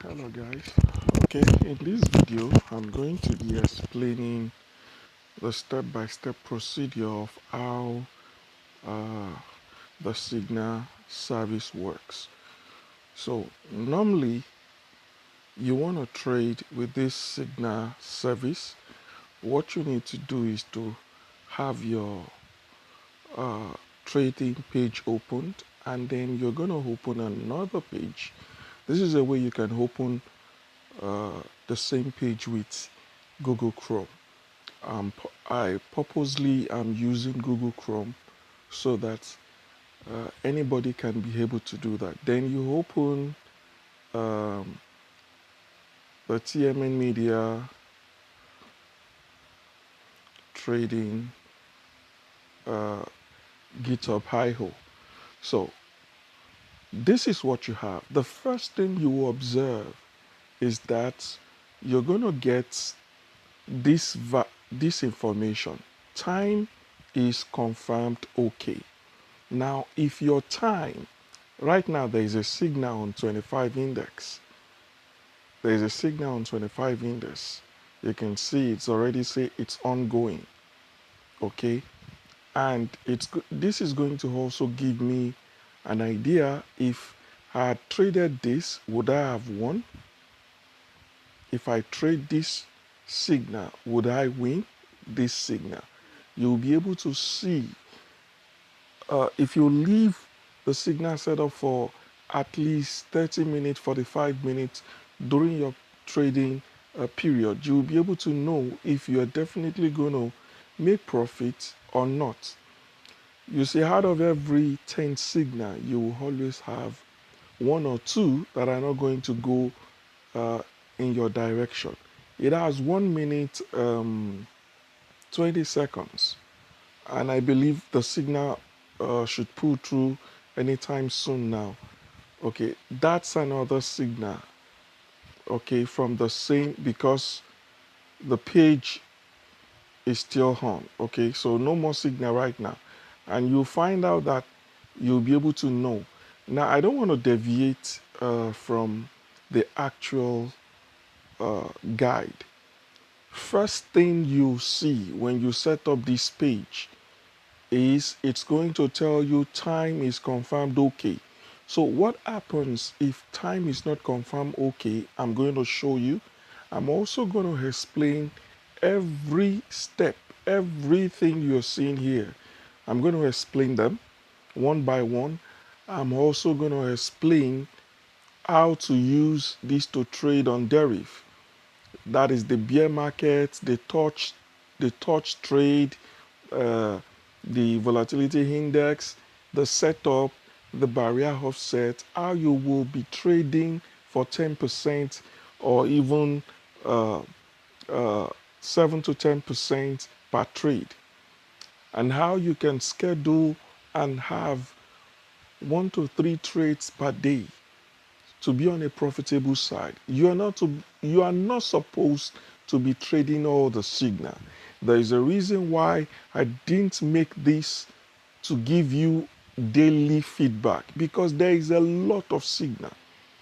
Hello guys. Okay, in this video I'm going to be explaining the step-by-step procedure of how uh, the signal service works. So normally you want to trade with this signal service. What you need to do is to have your uh, trading page opened, and then you're going to open another page. This is a way you can open the same page with Google Chrome. I purposely am using Google Chrome so that anybody can be able to do that. Then you open um, the Tmnmedia trading uh, GitHub Hi-Ho. So this is what you have. The first thing you will observe is that you're going to get this information. Time is confirmed okay. Now, if your time, right now there is a signal on 25 index. There is a signal on 25 index. You can see it's already say it's ongoing. Okay. And this is going to also give me an idea if I had traded this, would I have won? If I trade this signal, would I win this signal? You'll be able to see if you leave the signal set up for at least 30 minutes, 45 minutes during your trading period, you'll be able to know if you are definitely going to make profit or not. You see, out of every 10 signal, you will always have one or two that are not going to go uh, in your direction. It has 1 minute, 20 seconds, and I believe the signal should pull through anytime soon now. Okay, that's another signal. Okay, from the same, because the page is still on. Okay, so no more signal right now, and you'll find out that you'll be able to know. Now, I don't want to deviate from the actual guide. First thing you see when you set up this page is it's going to tell you time is confirmed okay. So what happens if time is not confirmed okay? I'm going to show you. I'm also going to explain every step, everything you're seeing here. I'm going to explain them one by one. I'm also going to explain how to use this to trade on deriv. That is the bear market, the touch trade, uh, the volatility index, the setup, the barrier offset, how you will be trading for 10% or even uh, uh, 7 to 10% per trade, and how you can schedule and have 1 to 3 trades per day to be on a profitable side. You are not supposed to be trading all the signal. There is a reason why I didn't make this to give you daily feedback, because there is a lot of signal.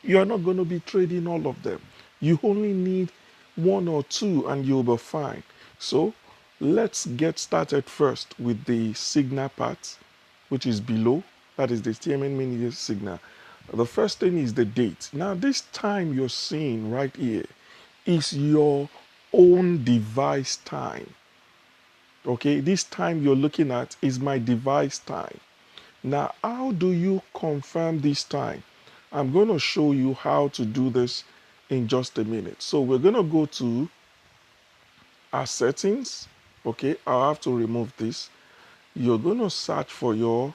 You are not going to be trading all of them. You only need one or two and you'll be fine. So let's get started first with the signal part, which is below. That is the Tmnmedia signal. The first thing is the date. Now, this time you're seeing right here is your own device time. Okay, this time you're looking at is my device time. Now, how do you confirm this time? I'm going to show you how to do this in just a minute. So we're going to go to our settings. Okay, I'll have to remove this. You're going to search for your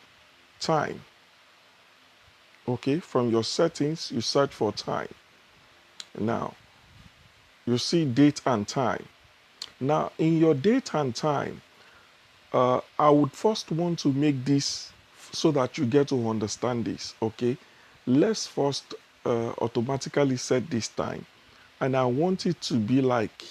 time. Okay, from your settings, you search for time. Now, you see date and time. Now, in your date and time, I would first want to make this so that you get to understand this. Okay, let's first automatically set this time, and I want it to be like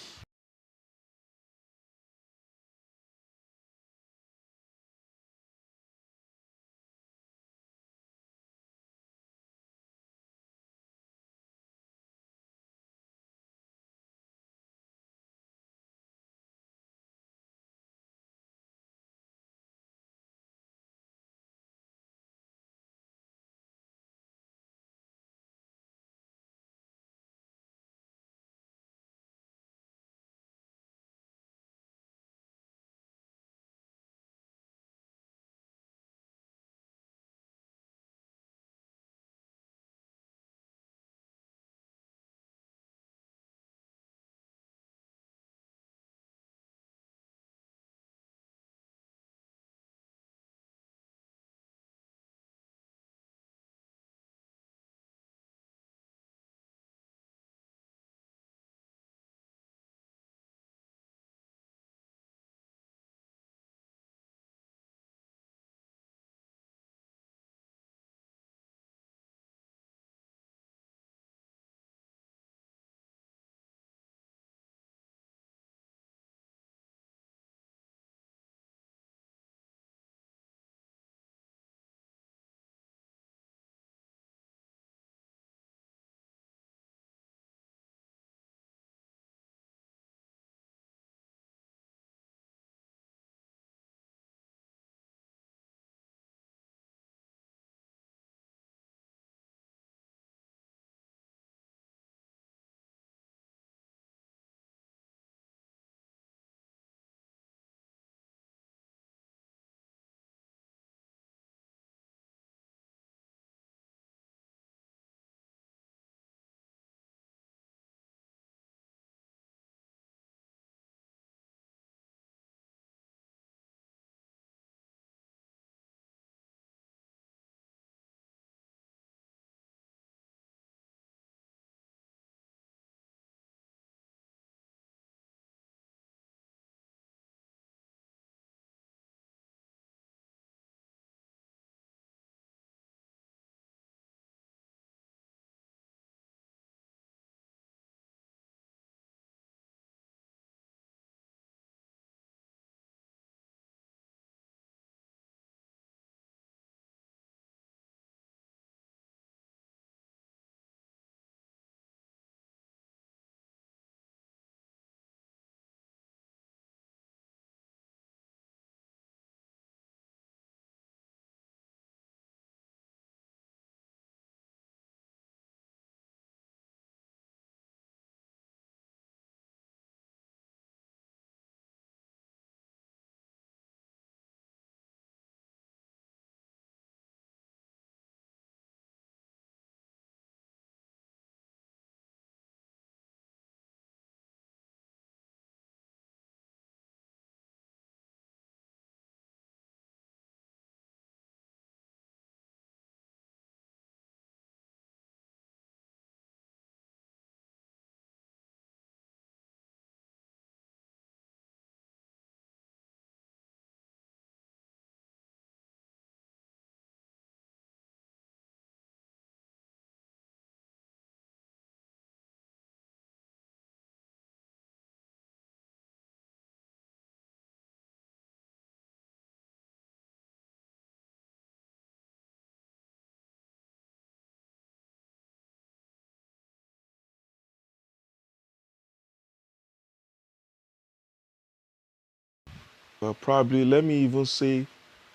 Probably, let me even say,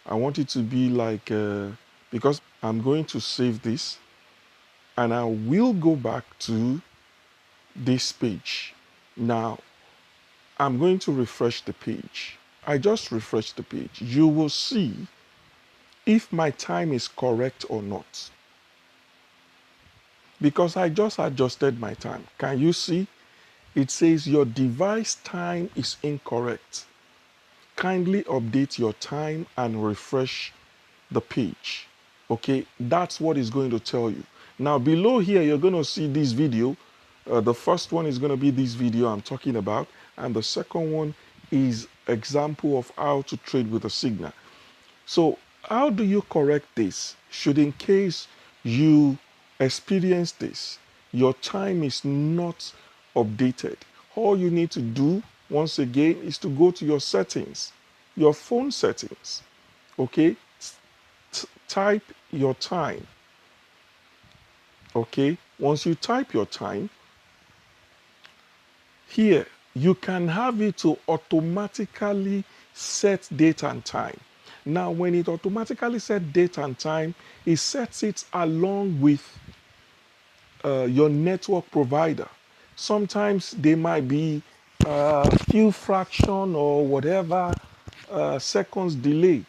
I want it to be like, because I'm going to save this and I will go back to this page. Now, I'm going to refresh the page. I just refreshed the page. You will see if my time is correct or not. Because I just adjusted my time. Can you see? It says your device time is incorrect. Kindly update your time and refresh the page. Okay, that's what it's going to tell you. Now below here, you're going to see this video. The first one is going to be this video I'm talking about, and the second one is example of how to trade with a signal. So how do you correct this? Should, in case you experience this, your time is not updated, all you need to do once again is to go to your settings, your phone settings. Okay, type your time. Okay, once you type your time, here you can have it to automatically set date and time. Now, when it automatically set date and time, it sets it along with your network provider. Sometimes they might be a few fraction or whatever seconds delay.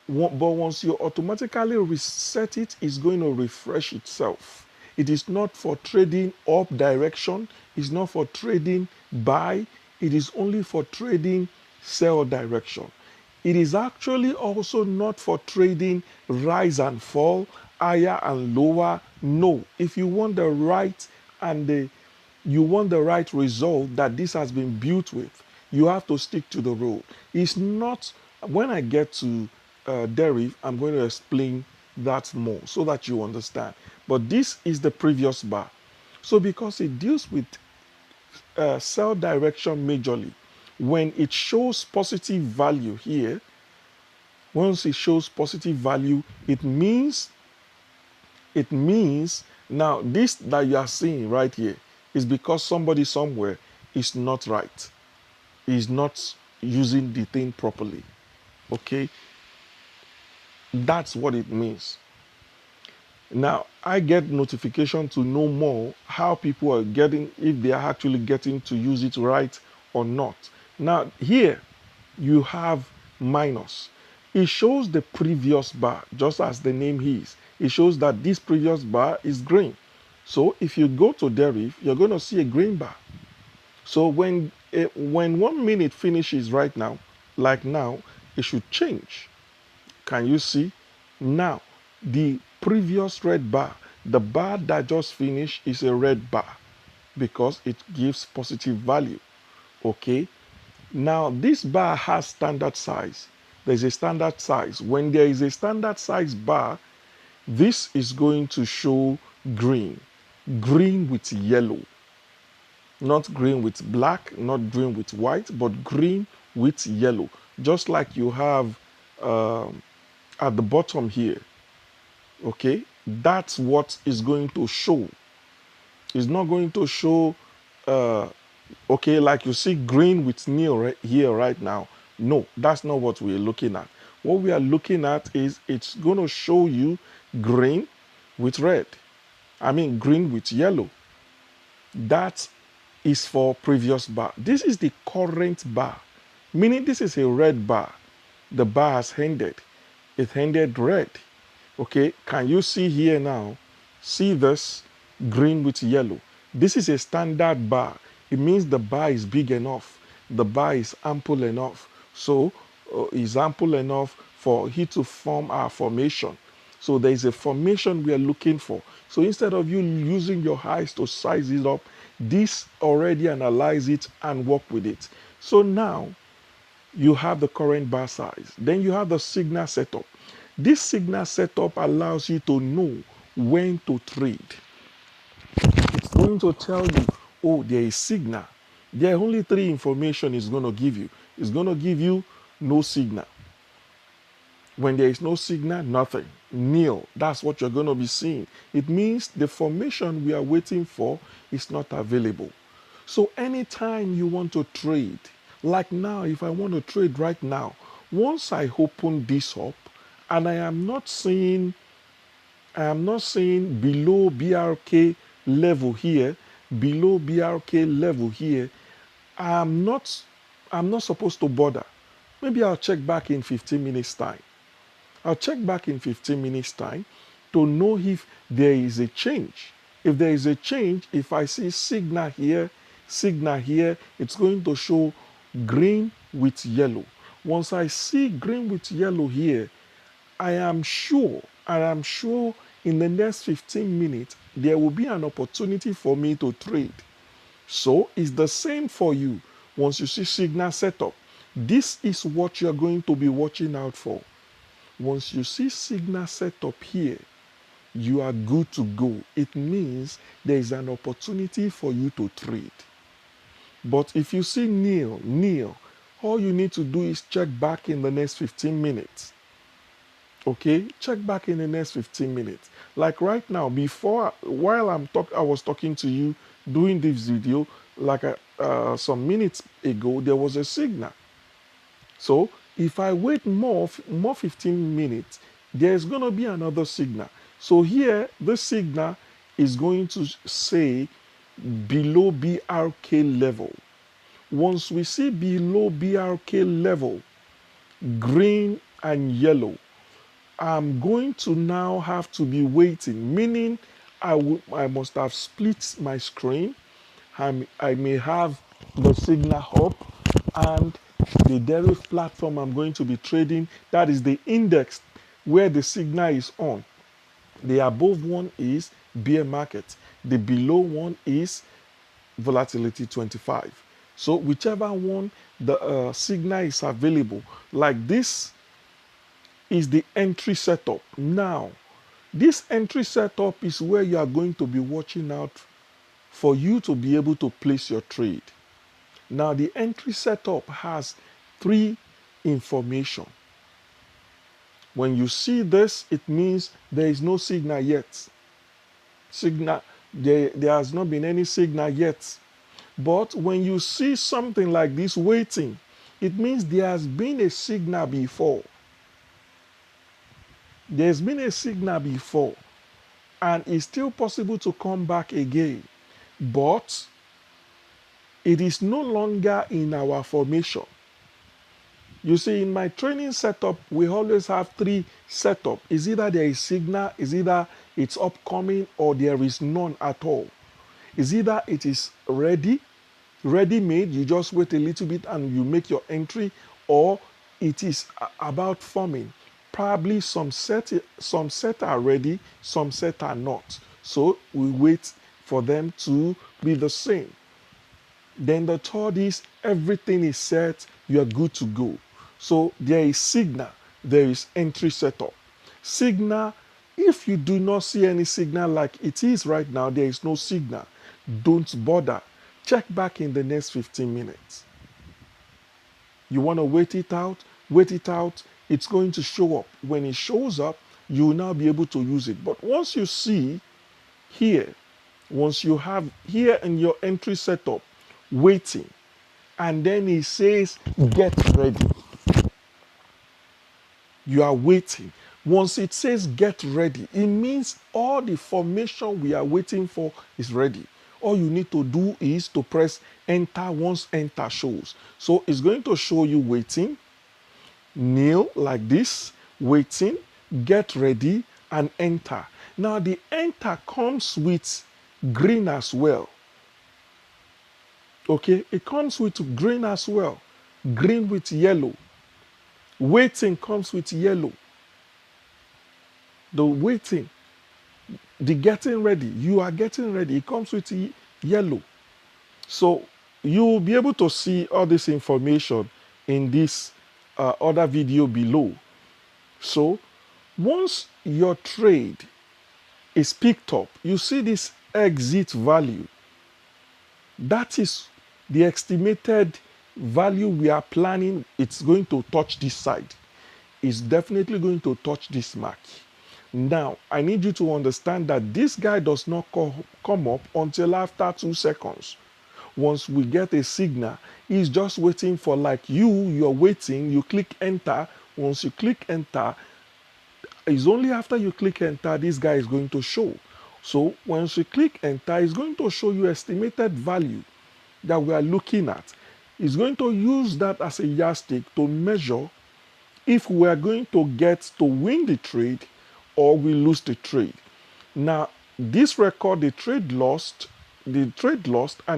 But once you automatically reset it, it's going to refresh itself. It is not for trading up direction, it's not for trading buy, it is only for trading sell direction. It is actually also not for trading rise and fall, higher and lower. No, if you want the right and you want the right result that this has been built with, you have to stick to the rule. It's not, when I get to derive, I'm going to explain that more so that you understand. But this is the previous bar. So because it deals with sell direction majorly, when it shows positive value here, once it shows positive value, it means now this that you are seeing right here is because somebody somewhere is not right, is not using the thing properly. Okay, that's what it means. Now I get notification to know more how people are getting, if they are actually getting to use it right or not. Now here you have minus. It shows the previous bar, just as the name is. It shows that this previous bar is green. So if you go to derive, you're going to see a green bar. So when 1 minute finishes right now, like now, it should change. Can you see? Now, the previous red bar, the bar that just finished is a red bar because it gives positive value. Okay? Now, this bar has standard size. There's a standard size. When there is a standard size bar, this is going to show green. Green with yellow. Not green with black, not green with white, but green with yellow. Just like you have at the bottom here. Okay? That's what is going to show. It's not going to show okay, like you see green with nil right here right now. No, that's not what we're looking at. What we are looking at is it's going to show you green with red. I mean green with yellow. That is for previous bar. This is the current bar, meaning this is a red bar. The bar has ended. It ended red. Okay, can you see here now? See this green with yellow. This is a standard bar. It means the bar is big enough. The bar is ample enough. So is ample enough for it to form our formation. So there is a formation we are looking for. So instead of you using your eyes to size it up, this already analyze it and work with it. So now you have the current bar size. Then you have the signal setup. This signal setup allows you to know when to trade. It's going to tell you, oh, there is signal. There are only three information it's going to give you. It's going to give you no signal. When there is no signal, nothing. Nil. That's what you're going to be seeing. It means the formation we are waiting for is not available. So anytime you want to trade, Like now, if I want to trade right now, once I open this up and I am not seeing below BRK level here, below BRK level here, I'm not I'm not supposed to bother. Maybe I'll check back in 15 minutes time. I'll check back in 15 minutes time to know if there is a change. If there is a change, if I see signal here, it's going to show green with yellow. Once I see green with yellow here, I am sure in the next 15 minutes, there will be an opportunity for me to trade. So it's the same for you. Once you see signal setup, this is what you're going to be watching out for. Once you see signal setup here, you are good to go. It means there is an opportunity for you to trade. But if you see nil, all you need to do is check back in the next 15 minutes. Okay, check back in the next 15 minutes. Like right now, while I was talking to you doing this video, like some minutes ago, there was a signal. So if I wait more 15 minutes, there's going to be another signal. So here, the signal is going to say below BRK level. Once we see below BRK level, green and yellow, I'm going to now have to be waiting, meaning I must have split my screen. I may have the signal up and the derivative platform I'm going to be trading, that is the index where the signal is on. The above one is bear market. The below one is volatility 25. So whichever one the signal is available, like this is the entry setup. Now, this entry setup is where you are going to be watching out for you to be able to place your trade. Now, the entry setup has three information. When you see this, it means there is no signal yet. There has not been any signal yet. But when you see something like this waiting, it means there has been a signal before. There's been a signal before, and it's still possible to come back again. But it is no longer in our formation. You see, in my training setup, we always have three setup. Is either there is signal, is either it's upcoming, or there is none at all. Is either it is ready-made, you just wait a little bit and you make your entry, or it is about forming. Probably some set are ready, some set are not. So we wait for them to be the same. Then the third is everything is set, you are good to go. So there is signal, there is entry setup. Signal, if you do not see any signal like it is right now, there is no signal. Don't bother. Check back in the next 15 minutes. You want to wait it out? Wait it out. It's going to show up. When it shows up, you will now be able to use it. But once you see here, once you have here in your entry setup, waiting, and then it says, get ready. You are waiting. Once it says get ready, it means all the formation we are waiting for is ready. All you need to do is to press enter once enter shows. So it's going to show you waiting, kneel like this, waiting, get ready, and enter. Now the enter comes with green as well. Okay, it comes with green as well. Green with yellow. Waiting comes with yellow. The waiting, the getting ready, you are getting ready, it comes with yellow. So you will be able to see all this information in this other video below. So once your trade is picked up, you see this exit value. That is the estimated value we are planning. It's going to touch this side. It's definitely going to touch this mark. Now, I need you to understand that this guy does not come up until after 2 seconds. Once we get a signal, it's just waiting for, like, you're waiting, you click enter. Once you click enter, it's only after you click enter this guy is going to show. So once you click enter, it's going to show you estimated value that we are looking at. It's going to use that as a yardstick to measure if we are going to get to win the trade or we lose the trade. Now, this record the trade lost and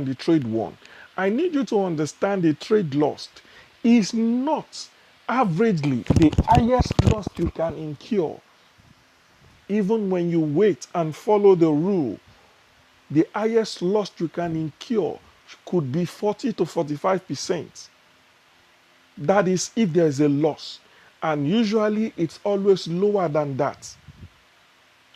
the trade won. I need you to understand the trade lost is not averagely the highest loss you can incur. Even when you wait and follow the rule, the highest loss you can incur could be 40 to 45%. That is if there is a loss. And usually it's always lower than that.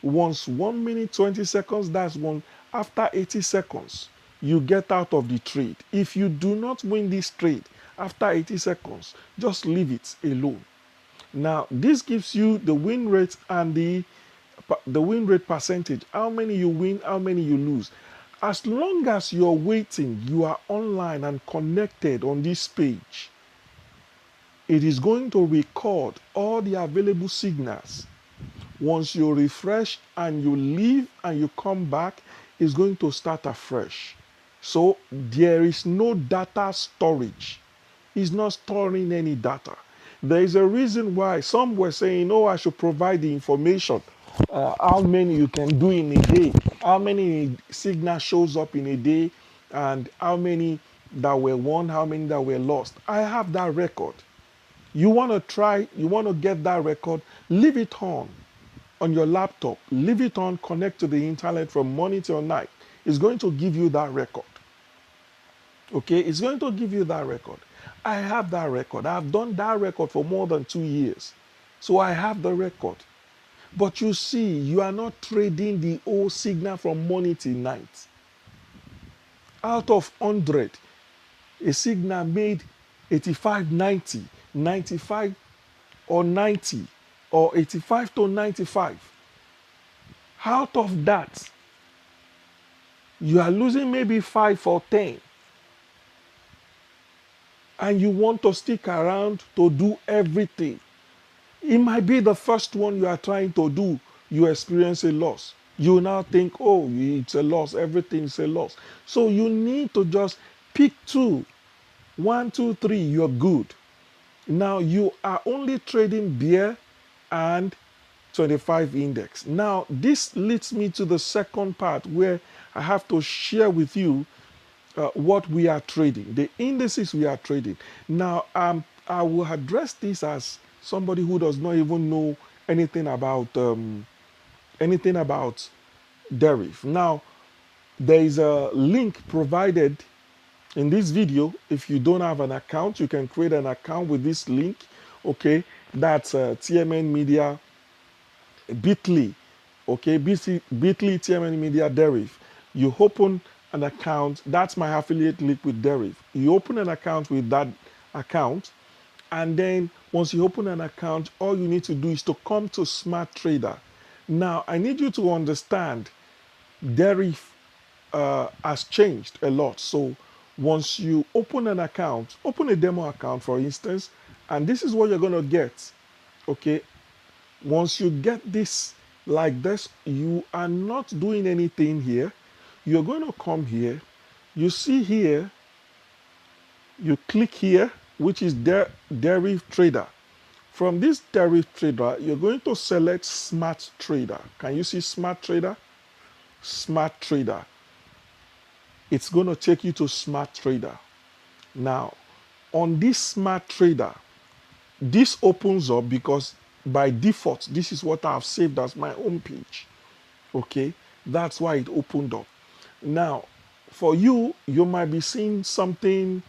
Once 1 minute 20 seconds, that's one. After 80 seconds, you get out of the trade. If you do not win this trade after 80 seconds, just leave it alone. Now, this gives you the win rate and the win rate percentage. How many you win, how many you lose. As long as you're waiting, you are online and connected on this page, it is going to record all the available signals. Once you refresh and you leave and you come back, it's going to start afresh. So there is no data storage. It's not storing any data. There is a reason why some were saying, oh, I should provide the information, how many you can do in a day, how many signal shows up in a day, and how many that were won, how many that were lost. I have that record. You want to get that record, leave it on your laptop, leave it on, connect to the internet from morning till night. It's going to give you that record. Okay, it's going to give you that record. I have that record. I've done that record for more than 2 years. So I have the record. But you see, you are not trading the old signal from morning till night. Out of 100, a signal made 85, 90, 95 or 90 or 85 to 95. Out of that, you are losing maybe 5 or 10. And you want to stick around to do everything. It might be the first one you are trying to do, you experience a loss. You now think, oh, it's a loss, everything is a loss. So you need to just pick 2. 1, 2, 3, you're good. Now you are only trading bear and 25 index. Now this leads me to the second part where I have to share with you what we are trading, the indices we are trading. Now, I will address this as somebody who does not even know anything about derivative. Now, there is a link provided in this video. If you don't have an account, you can create an account with this link. Okay, that's Tmnmedia bit.ly. Okay, bit.ly Tmnmedia derivative. You open an account, that's my affiliate link with derivative. You open an account with that account, and then once you open an account, all you need to do is to come to Smart Trader. Now, I need you to understand derivative has changed a lot. So once you open an account, open a demo account, for instance, and this is what you're going to get. Okay, once you get this like this, you are not doing anything here. You're going to come here. You see here, you click here, which is derivative trader. From this derivative trader, you're going to select Smart Trader. Can you see Smart Trader? Smart Trader. It's going to take you to Smart Trader. Now, on this Smart Trader, this opens up because by default, this is what I've saved as my home page. Okay, that's why it opened up. Now, for you, you might be seeing something,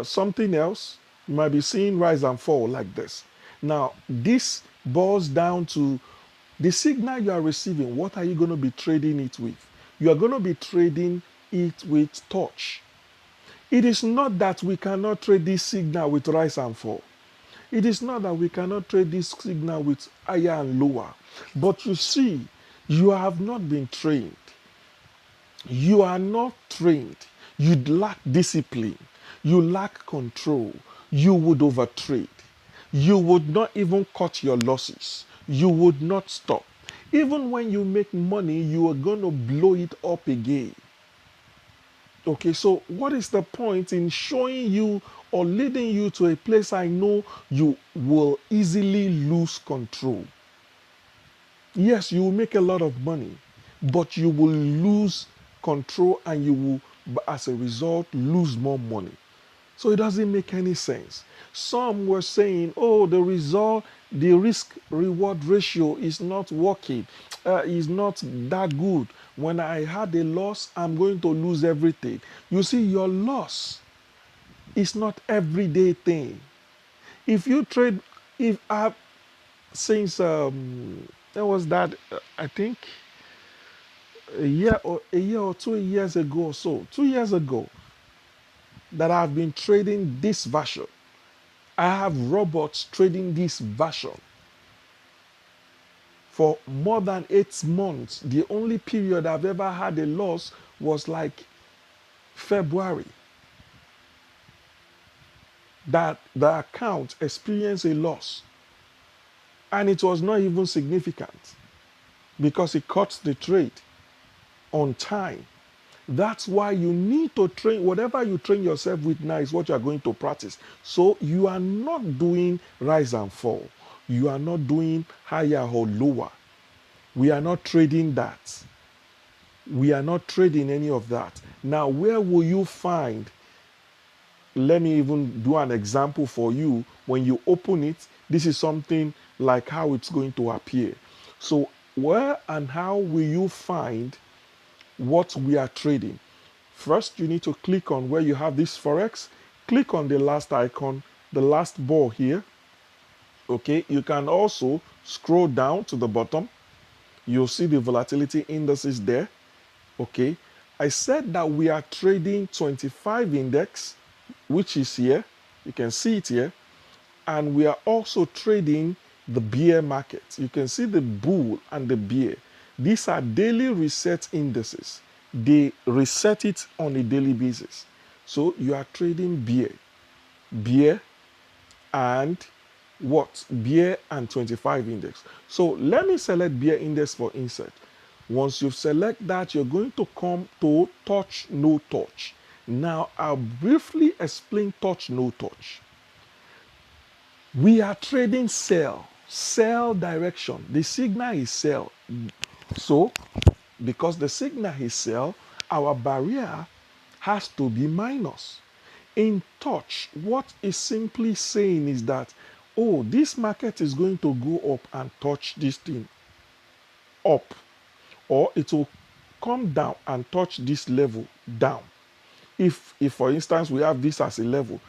something else. You might be seeing rise and fall like this. Now, this boils down to the signal you are receiving. What are you going to be trading it with? You are going to be trading it with touch. It is not that we cannot trade this signal with rise and fall. It is not that we cannot trade this signal with higher and lower. But you see, you have not been trained. You are not trained. You lack discipline. You lack control. You would overtrade. You would not even cut your losses. You would not stop. Even when you make money, you are going to blow it up again. Okay, so what is the point in showing you or leading you to a place I know you will easily lose control? Yes, you will make a lot of money, but you will lose control and you will, as a result, lose more money. So it doesn't make any sense. Some were saying, oh, the risk reward ratio is not working, is not that good. When I had a loss, I'm going to lose everything. You see, your loss is not everyday thing. If you trade, if I since there was that I think a year or 2 years ago or so, 2 years ago, that I've been trading this version. I have robots trading this version for more than 8 months. The only period I've ever had a loss was like February. That the account experienced a loss. And it was not even significant because it cuts the trade on time. That's why you need to train. Whatever you train yourself with now is what you are going to practice. So you are not doing rise and fall. You are not doing higher or lower. We are not trading that. We are not trading any of that. Now, where will you find? Let me even do an example for you. When you open it, this is something like how it's going to appear. So, where and how will you find what we are trading? First, you need to click on where you have this Forex. Click on the last icon, the last ball here. Okay, you can also scroll down to the bottom. You'll see the volatility indices there. Okay, I said that we are trading 25 index, which is here. You can see it here. And we are also trading the bear market. You can see the bull and the bear. These are daily reset indices. They reset it on a daily basis. So you are trading bear and what? Bear and 25 index. So let me select bear index for insert. Once you select that, you're going to come to touch, no touch. Now, I'll briefly explain touch, no touch. We are trading sell direction. The signal is sell. So, because the signal is sell, our barrier has to be minus. In touch, what is simply saying is that, oh, this market is going to go up and touch this thing up, or it will come down and touch this level down. If for instance we have this as a level,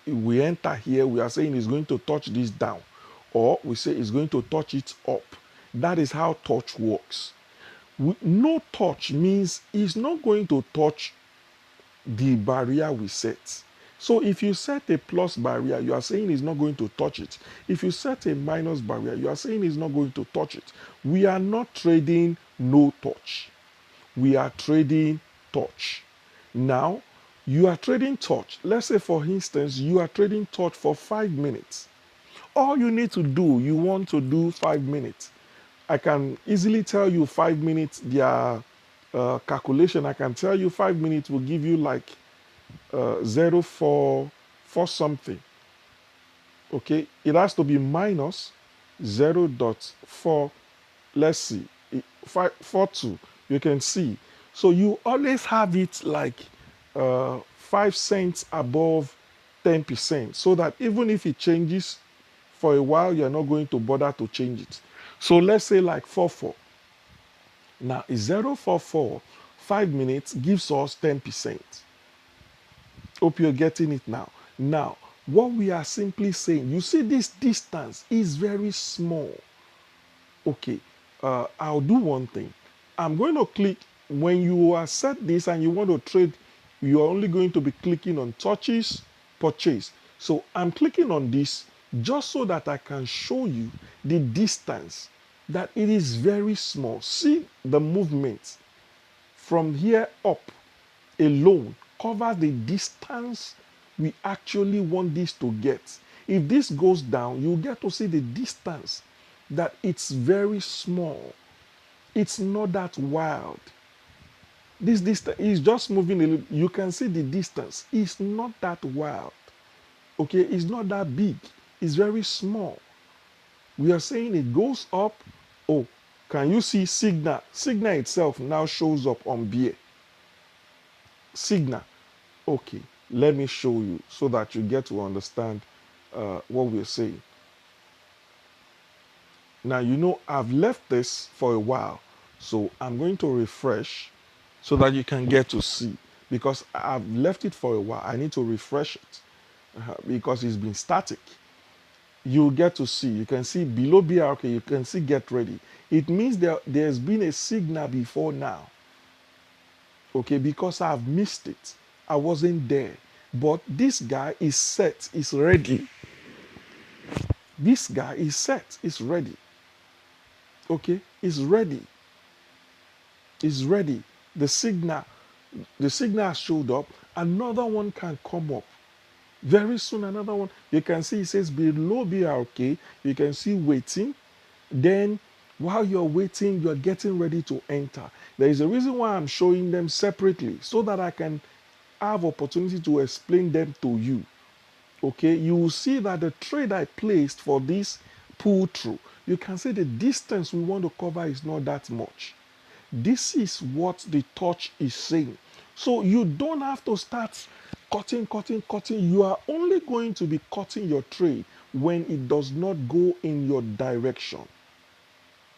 we enter here, we are saying it's going to touch this down, or we say it's going to touch it up. That is how touch works. No touch means it's not going to touch the barrier we set. So if you set a plus barrier, you are saying it's not going to touch it. If you set a minus barrier, you are saying it's not going to touch it. We are not trading no touch. We are trading touch. Now, you are trading touch. Let's say, for instance, you are trading touch for 5 minutes. All you need to do, you want to do 5 minutes. I can easily tell you 5 minutes, their calculation. I can tell you 5 minutes will give you like 0.4 something. Okay, it has to be minus 0.4. Let's see, 542. You can see. So you always have it like 5 cents above 10%, so that even if it changes for a while, you're not going to bother to change it. So let's say like 44. Now, 0.44, 5 minutes gives us 10%. Hope you're getting it now. Now, what we are simply saying, you see, this distance is very small. Okay, I'll do one thing. I'm going to click, when you are set this and you want to trade, you're only going to be clicking on touches, purchase. So I'm clicking on this just so that I can show you the distance, that it is very small. See the movement from here up alone covers the distance we actually want this to get. If this goes down, you get to see the distance, that it's very small. It's not that wild. This distance is just moving a little. You can see the distance. It's not that wild. Okay, it's not that big. It's very small. We are saying it goes up. Oh, can you see signal? Signal itself now shows up on beer. Signal. Okay, let me show you so that you get to understand what we're saying. Now, you know, I've left this for a while, so I'm going to refresh so that you can get to see, because I've left it for a while. I need to refresh it because it's been static. You get to see, you can see below BRK, you can see get ready. It means there's been a signal before now. Okay, because I've missed it. I wasn't there. But this guy is set, is ready. This guy is set, is ready. Okay, is ready. Is ready. The signal has showed up. Another one can come up. Very soon, another one. You can see it says below BRK. You can see waiting. Then, while you're waiting, you're getting ready to enter. There is a reason why I'm showing them separately, so that I can have opportunity to explain them to you. Okay, you will see that the trade I placed for this pull through, you can see the distance we want to cover is not that much. This is what the touch is saying. So you don't have to start cutting. You are only going to be cutting your trade when it does not go in your direction.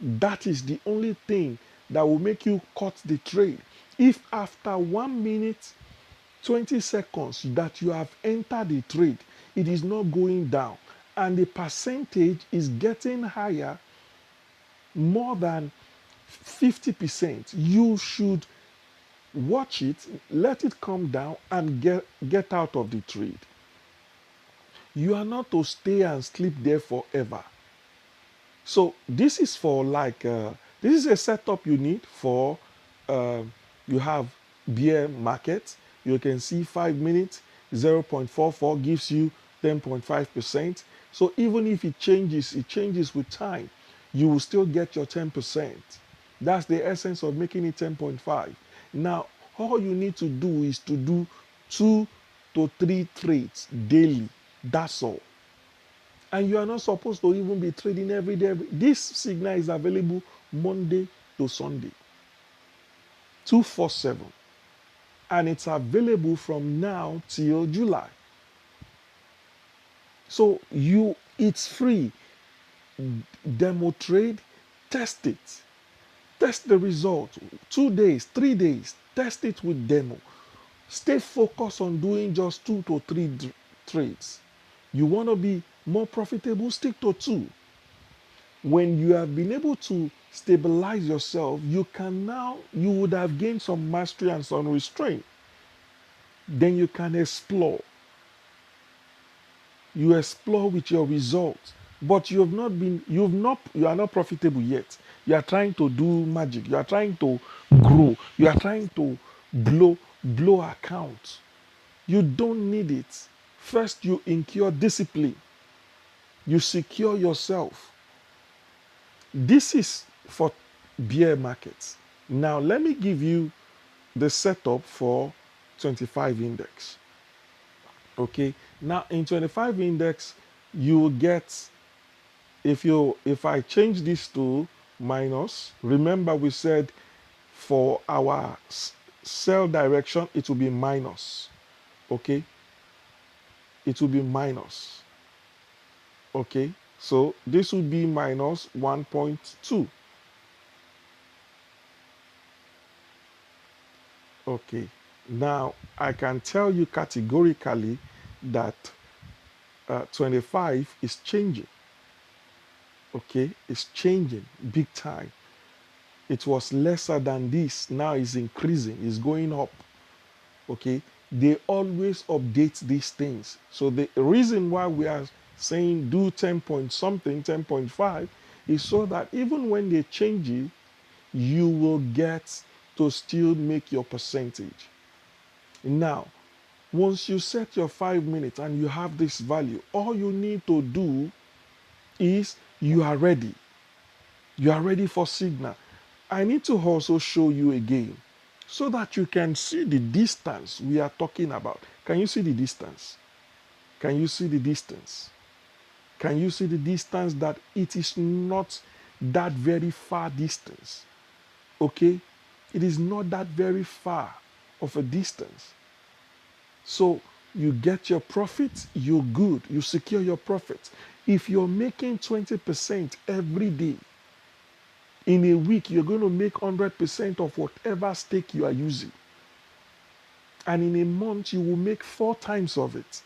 That is the only thing that will make you cut the trade. If after 1 minute, 20 seconds that you have entered the trade, it is not going down and the percentage is getting higher, more than 50%, you should watch it, let it come down, and get out of the trade. You are not to stay and sleep there forever. So this is for this is a setup you need for, you have bear market. You can see 5 minutes, 0.44 gives you 10.5%. So even if it changes with time, you will still get your 10%. That's the essence of making it 10.5. Now, all you need to do is to do 2 to 3 trades daily. That's all. And you are not supposed to even be trading every day. This signal is available Monday to Sunday, 247. And it's available from now till July. So it's free. Demo trade, test it. Test the result. 2 days, 3 days, test it with demo. Stay focused on doing just 2 to 3 trades. You want to be more profitable, stick to 2. When you have been able to stabilize yourself, you would have gained some mastery and some restraint. Then you can explore. You explore with your results, but you are not profitable yet. You are trying to do magic. You are trying to grow. You are trying to blow accounts. You don't need it. First, you incur discipline. You secure yourself. This is for bear markets. Now, let me give you the setup for 25 index. Okay. Now, in 25 index, you will get, if I change this to minus, remember we said for our sell direction, it will be minus. Okay. It will be minus. Okay. So this will be minus 1.2. Okay. Now, I can tell you categorically that 25 is changing. Okay, it's changing big time. It was lesser than this. Now it's increasing. It's going up. Okay, they always update these things. So the reason why we are saying do 10 point something, 10.5, is so that even when they change it, you will get to still make your percentage. Now, once you set your 5 minutes and you have this value, all you need to do is you are ready. You are ready for signal. I need to also show you again so that you can see the distance we are talking about. Can you see the distance? Can you see the distance? Can you see the distance that it is not that very far distance? Okay? It is not that very far of a distance. So you get your profit, you're good, you secure your profit. If you're making 20% every day, in a week, you're going to make 100% of whatever stake you are using. And in a month, you will make 4 times of it.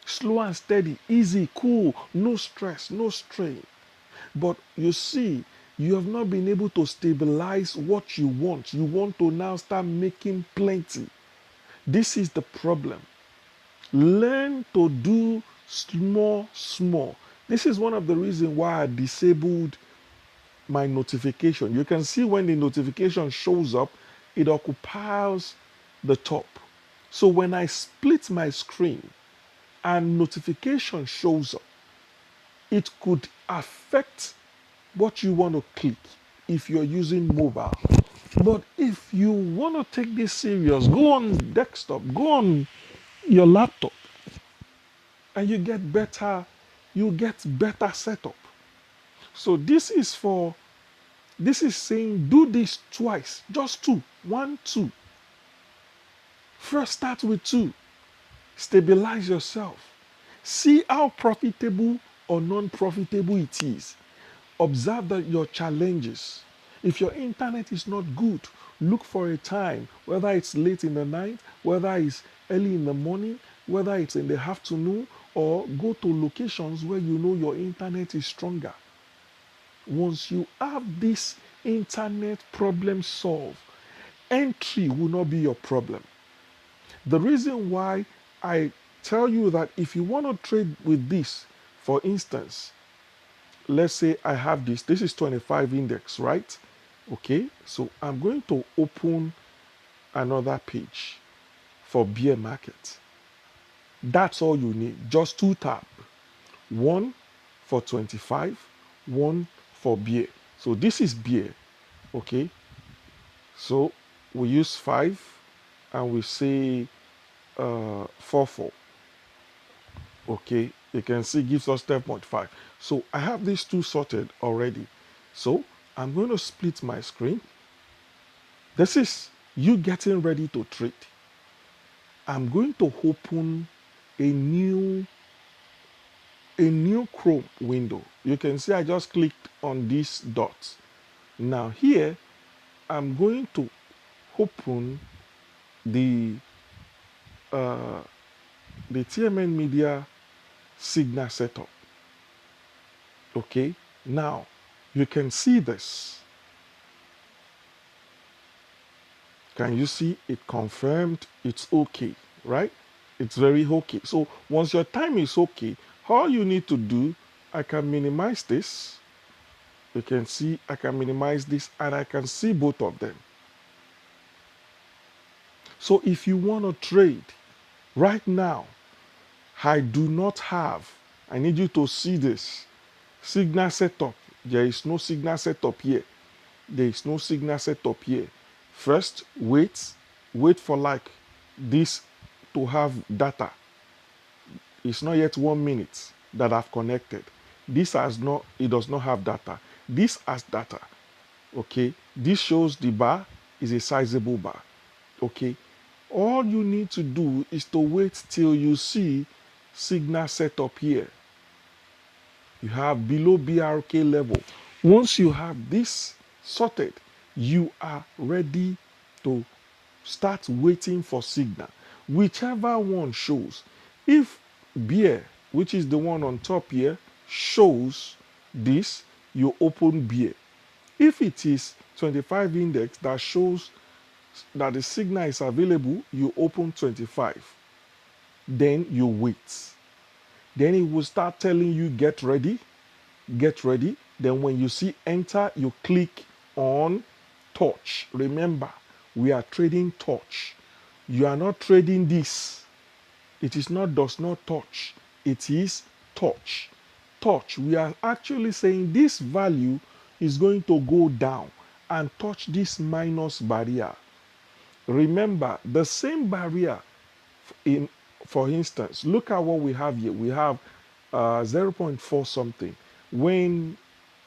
Slow and steady, easy, cool, no stress, no strain. But you see, you have not been able to stabilize what you want. You want to now start making plenty. This is the problem. Learn to do small, small. This is one of the reasons why I disabled my notification. You can see when the notification shows up, it occupies the top. So when I split my screen and notification shows up, it could affect what you want to click if you're using mobile. But if you want to take this serious, go on desktop, go on your laptop, and you get better setup. So this is saying do this twice, just two, 1, 2. First start with 2, stabilize yourself. See how profitable or non-profitable it is. Observe your challenges. If your internet is not good, look for a time, whether it's late in the night, whether it's early in the morning, whether it's in the afternoon, or go to locations where you know your internet is stronger. Once you have this internet problem solved, entry will not be your problem. The reason why I tell you that if you want to trade with this, for instance, let's say I have this is 25 index, right? Okay, so I'm going to open another page for bear market. That's all you need, just 2 tabs. One for 25, one for bear. So this is bear, okay? So we use 5 and we say 4. Okay, you can see gives us 10.5. So I have these 2 sorted already. So I'm going to split my screen. This is you getting ready to trade. I'm going to open a new Chrome window. You can see I just clicked on these dots. Now here I'm going to open the Tmnmedia signal setup. Okay, now you can see this. Can you see it confirmed? It's okay, right? It's very okay. So once your time is okay, all you need to do, I can minimize this. You can see I can minimize this and I can see both of them. So if you want to trade right now, I do not have, I need you to see this, signal setup. There is no signal setup here. There is no signal setup here. First, wait for like this to have data. It's not yet 1 minute that I've connected. This it does not have data. This has data. Okay, this shows the bar is a sizable bar. Okay, all you need to do is to wait till you see signal setup here. You have below BRK level. Once you have this sorted, you are ready to start waiting for signal. Whichever one shows. If bear, which is the one on top here, shows this, you open bear. If it is 25 index that shows that the signal is available, you open 25. Then you wait. Then it will start telling you get ready, get ready. Then when you see enter, you click on touch. Remember, we are trading touch. You are not trading this. It is not does not touch. It is touch. Touch. We are actually saying this value is going to go down and touch this minus barrier. Remember, the same barrier in, for instance, look at what we have here. We have zero point 0.4 something. When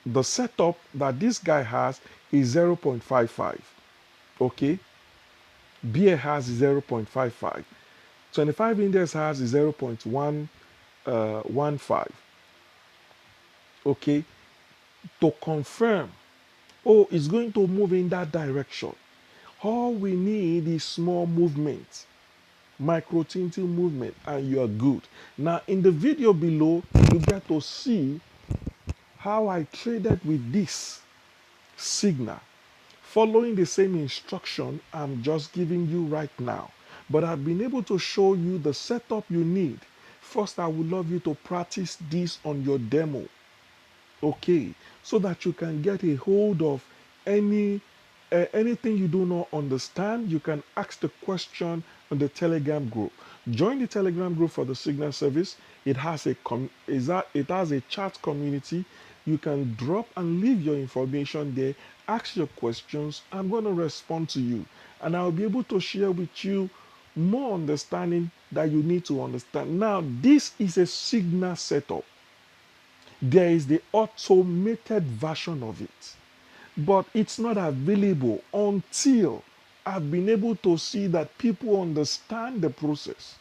the setup that this guy has is 0.55. Okay, beer has 0.55. 25 index has 0.115. Okay, to confirm, oh, it's going to move in that direction. All we need is small movement, micro tinting movement, and you are good. Now, in the video below, you get to see how I traded with this signal, following the same instruction I'm just giving you right now. But I've been able to show you the setup you need. First, I would love you to practice this on your demo, okay, so that you can get a hold of anything you do not understand. You can ask the question on the Telegram group. Join the Telegram group for the signal service. It has a chat community. You can drop and leave your information there, ask your questions. I'm going to respond to you, and I'll be able to share with you more understanding that you need to understand. Now, this is a signal setup. There is the automated version of it, but it's not available until I've been able to see that people understand the process.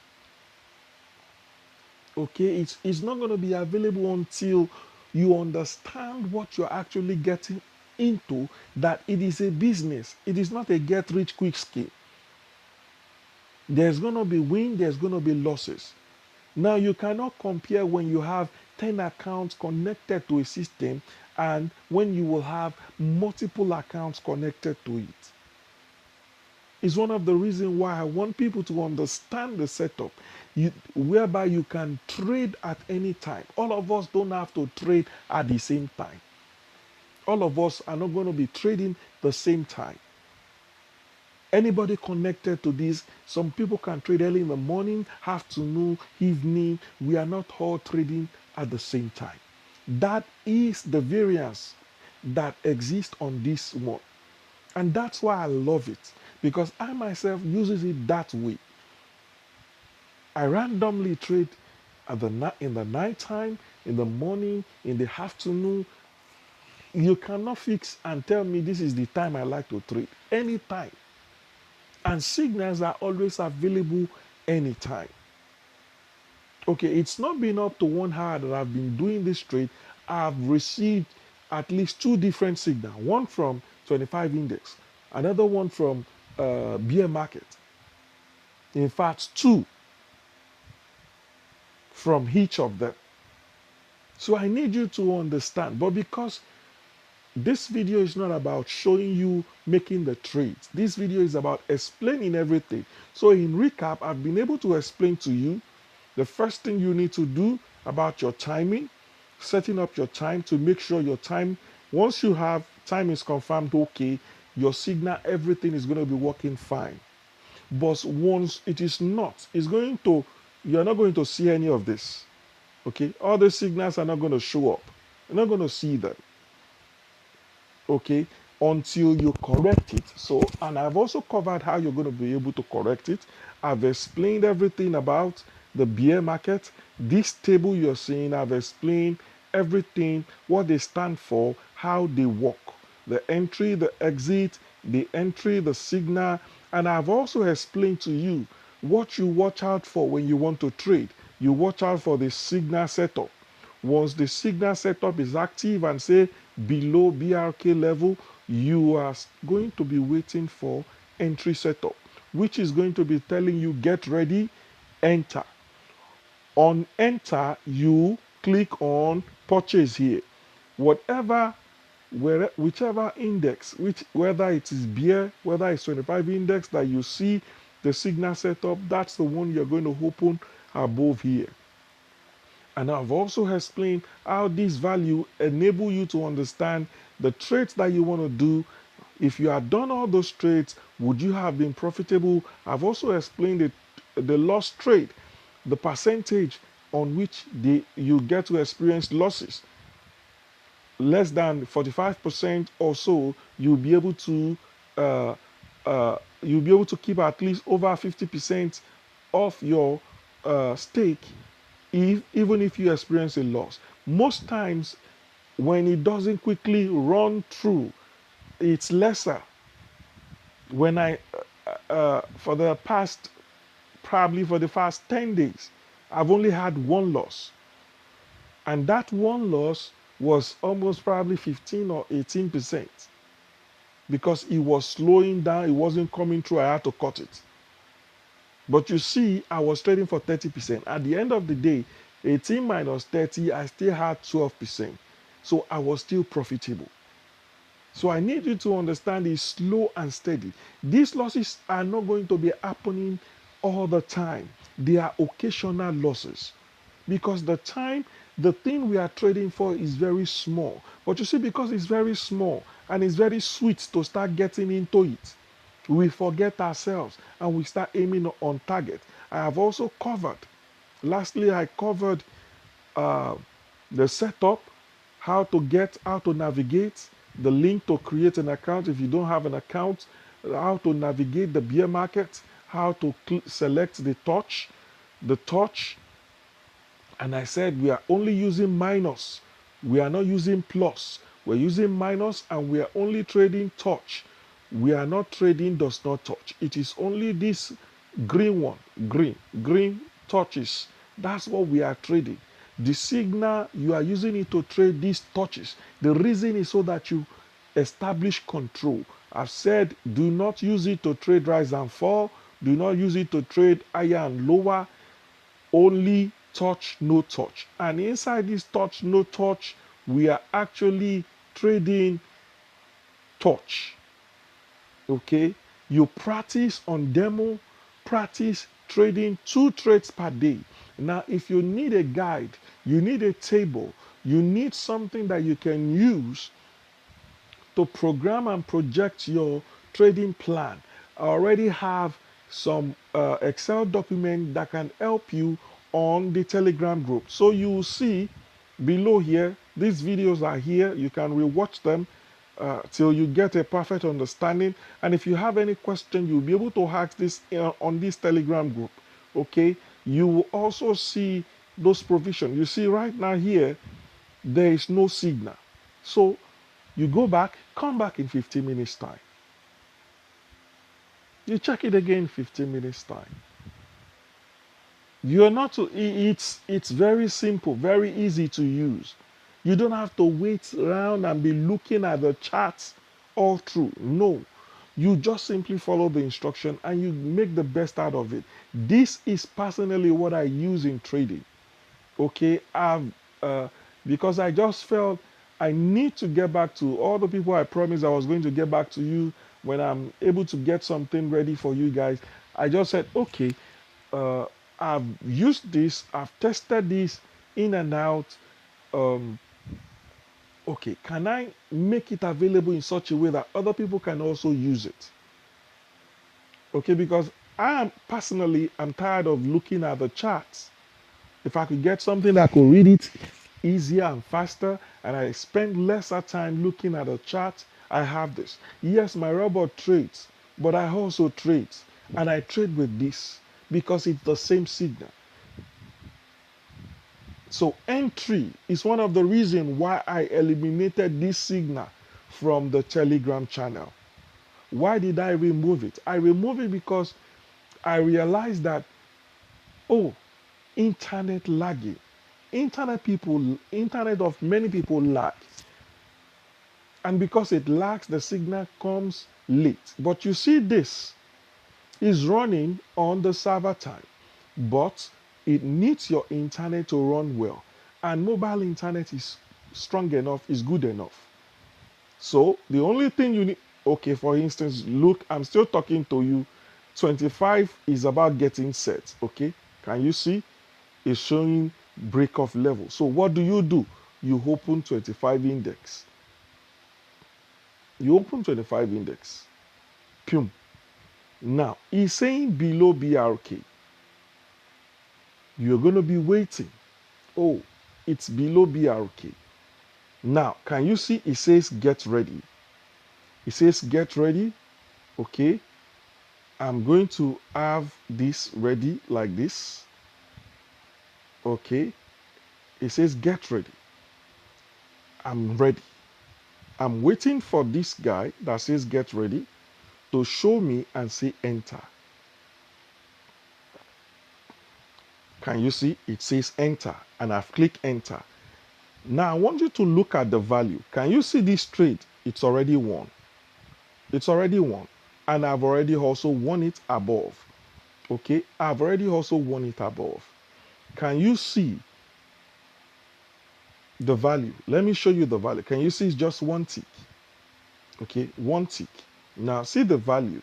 Okay, it's not going to be available until you understand what you're actually getting into, that it is a business. It is not a get rich quick scheme. There's going to be win, there's going to be losses. Now, you cannot compare when you have 10 accounts connected to a system and when you will have multiple accounts connected to it. It's one of the reasons why I want people to understand the setup, whereby you can trade at any time. All of us don't have to trade at the same time. All of us are not going to be trading the same time. Anybody connected to this, some people can trade early in the morning, afternoon, evening. We are not all trading at the same time. That is the variance that exists on this one. And that's why I love it, because I myself uses it that way. I randomly trade in the night time, in the morning, in the afternoon. You cannot fix and tell me this is the time I like to trade. Anytime. And signals are always available anytime. Okay, it's not been up to 1 hour that I've been doing this trade. I've received at least 2 different signals. One from 25 index, another one from bear market. In fact, 2 from each of them. So I need you to understand. But because this video is not about showing you making the trades. This video is about explaining everything. So in recap, I've been able to explain to you the first thing you need to do about your timing, setting up your time to make sure your time, once you have time is confirmed, okay, your signal, everything is going to be working fine. But once it is not, you're not going to see any of this. Okay, all the signals are not going to show up. You're not going to see them. Okay, until you correct it. So, and I've also covered how you're going to be able to correct it. I've explained everything about the bear market. This table you're seeing, I've explained everything, what they stand for, how they work, the entry, the exit, the entry, the signal. And I've also explained to you what you watch out for when you want to trade. You watch out for the signal setup. Once the signal setup is active and say below BRK level, you are going to be waiting for entry setup, which is going to be telling you get ready, enter. On enter, you click on purchase here. Whichever index, whether it is bear, whether it's 25 index that you see the signal setup, that's the one you're going to open above here. And I've also explained how this value enable you to understand the trades that you want to do, If you had done all those trades, would you have been profitable? I've also explained the loss trade, the percentage on which you get to experience losses. Less than 45% or so, uh, you'll be able to keep at least over 50% of your stake, even if you experience a loss. Most times, when it doesn't quickly run through, it's lesser. When for the past, probably for the past 10 days, I've only had one loss. And that one loss was almost probably 15 or 18% because it was slowing down, it wasn't coming through, I had to cut it. But you see, I was trading for 30%. At the end of the day, 18 minus 30, I still had 12%. So I was still profitable. So I need you to understand it's slow and steady. These losses are not going to be happening all the time. They are occasional losses. Because the thing we are trading for is very small. But you see, because it's very small and it's very sweet to start getting into it, we forget ourselves and we start aiming on target. I have also covered, lastly, I covered uh, the setup, how to navigate, the link to create an account if you don't have an account, how to navigate the bear market, how to select the touch, and I said we are only using minus. We are not using plus. We're using minus and we are only trading touch. We are not trading does not touch. It is only this green one, green touches. That's what we are trading. The signal, you are using it to trade these touches. The reason is so that you establish control. I've said do not use it to trade rise and fall. Do not use it to trade higher and lower. Only touch, no touch. And inside this touch, no touch, we are actually trading touch. Okay? You practice on demo, practice trading 2 trades per day. Now, if you need a guide, you need a table, you need something that you can use to program and project your trading plan. I already have some Excel document that can help you on the Telegram group. So you will see below here, these videos are here. You can rewatch them till you get a perfect understanding. And if you have any question, you'll be able to ask this on this Telegram group. Okay? You will also see those provisions. You see right now here, there is no signal. So you go back, come back in 15 minutes time. You check it again in 15 minutes time. You're not to, it's very simple, very easy to use. You don't have to wait around and be looking at the charts all through. No. You just simply follow the instruction and you make the best out of it. This is personally what I use in trading. Okay, because I just felt I need to get back to all the people I promised I was going to get back to you when I'm able to get something ready for you guys. I just said, okay, uh, I've used this, I've tested this in and out. Um, okay, can I make it available in such a way that other people can also use it? Okay, because I'm tired of looking at the charts. If I could get something that could read it easier and faster, and I spend lesser time looking at the chart, I have this. Yes, my robot trades, but I also trade, and I trade with this because it's the same signal. So entry is one of the reasons why I eliminated this signal from the Telegram channel. Why did I remove it? I removed it because I realized that, oh, internet lagging. Internet of many people lag. And because it lags, the signal comes late. But you see this is running on the server time, but it needs your internet to run well. And mobile internet is strong enough, is good enough. So the only thing you need, okay, for instance, look, I'm still talking to you. 25 is about getting set, okay? Can you see? It's showing break off level. So what do? You open 25 index. You open 25 index. Pum. Now, it's saying below BRK. You're going to be waiting. Oh, it's below BRK. Now, can you see it says get ready? It says get ready. Okay. I'm going to have this ready like this. Okay. It says get ready. I'm ready. I'm waiting for this guy that says get ready to show me and say enter. Can you see? It says enter and I've clicked enter. Now I want you to look at the value. Can you see this trade? It's already won. It's already won. And I've already also won it above. Okay, I've already also won it above. Can you see the value? Let me show you the value. Can you see it's just one tick? Okay, one tick. Now see the value.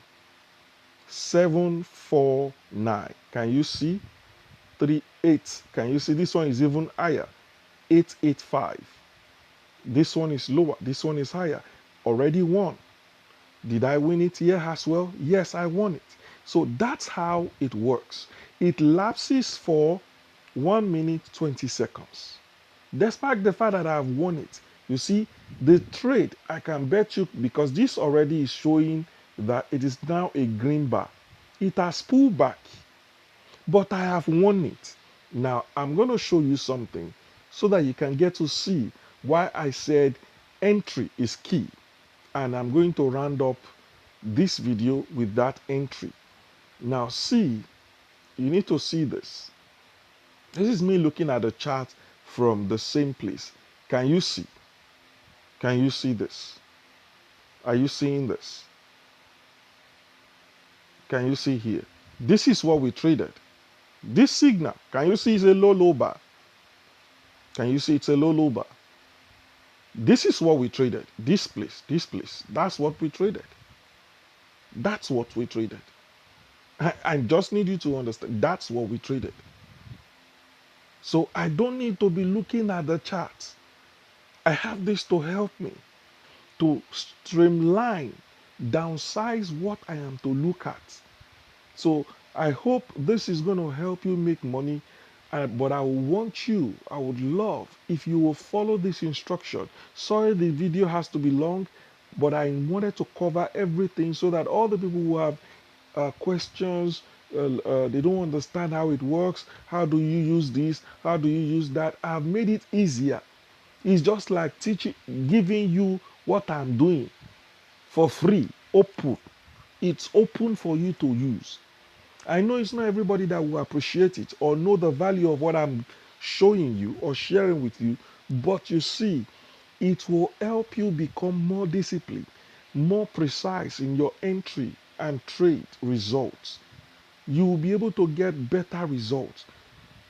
749. Can you see? 38. Can you see this one is even higher? 885. This one is lower. This one is higher. Already won. Did I win it here as well? Yes, I won it. So that's how it works. It lapses for 1 minute 20 seconds. Despite the fact that I've won it, you see, the trade, I can bet you, because this already is showing that it is now a green bar. It has pulled back, but I have won it. Now, I'm going to show you something so that you can get to see why I said entry is key. And I'm going to round up this video with that entry. Now, see, you need to see this. This is me looking at the chart from the same place. Can you see? Can you see this? Are you seeing this? Can you see here? This is what we traded. This signal, can you see it's a low bar? Can you see it's a low bar? This is what we traded. This place, that's what we traded. That's what we traded. I just need you to understand that's what we traded. So I don't need to be looking at the charts. I have this to help me to streamline, downsize what I am to look at. So I hope this is going to help you make money. But I would love if you will follow this instruction. Sorry, the video has to be long, but I wanted to cover everything so that all the people who have questions, they don't understand how it works, how do you use this, how do you use that, I've made it easier. It's just like teaching, giving you what I'm doing for free, open. It's open for you to use. I know it's not everybody that will appreciate it or know the value of what I'm showing you or sharing with you, but you see, it will help you become more disciplined, more precise in your entry and trade results. You will be able to get better results.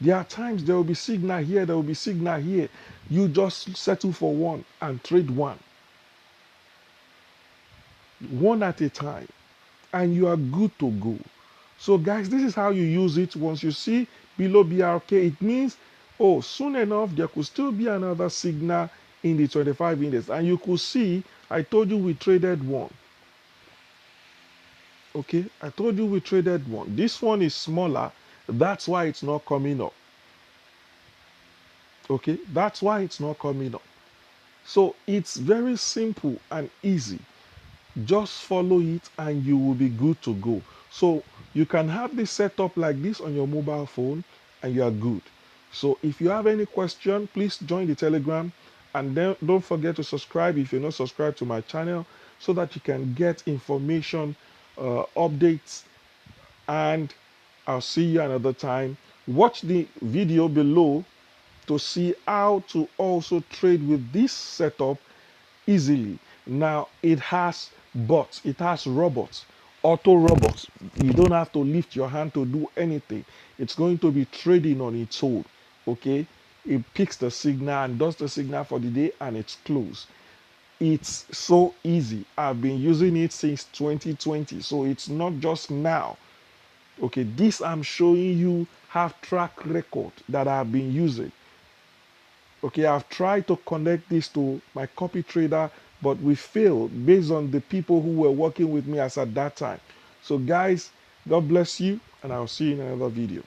There are times there will be signal here, there will be signal here. You just settle for one and trade one at a time, and you are good to go. So guys, this is how you use it. Once you see below BRK, it means, oh, soon enough, there could still be another signal in the 25 index. And you could see, I told you we traded one. Okay, I told you we traded one. This one is smaller. That's why it's not coming up. Okay, that's why it's not coming up. So it's very simple and easy. Just follow it and you will be good to go. So you can have this set up like this on your mobile phone and you are good. So if you have any question, please join the Telegram, and then don't forget to subscribe if you're not subscribed to my channel so that you can get information, updates, and I'll see you another time. Watch the video below to see how to also trade with this setup easily. Now it has bots, it has robots, auto robots. You don't have to lift your hand to do anything. It's going to be trading on its own. Okay, it picks the signal and does the signal for the day and it's closed. It's so easy. I've been using it since 2020, so it's not just now. Okay, this I'm showing you have track record that I've been using. Okay, I've tried to connect this to my copy trader but we failed based on the people who were working with me as at that time. So guys, God bless you, and I'll see you in another video.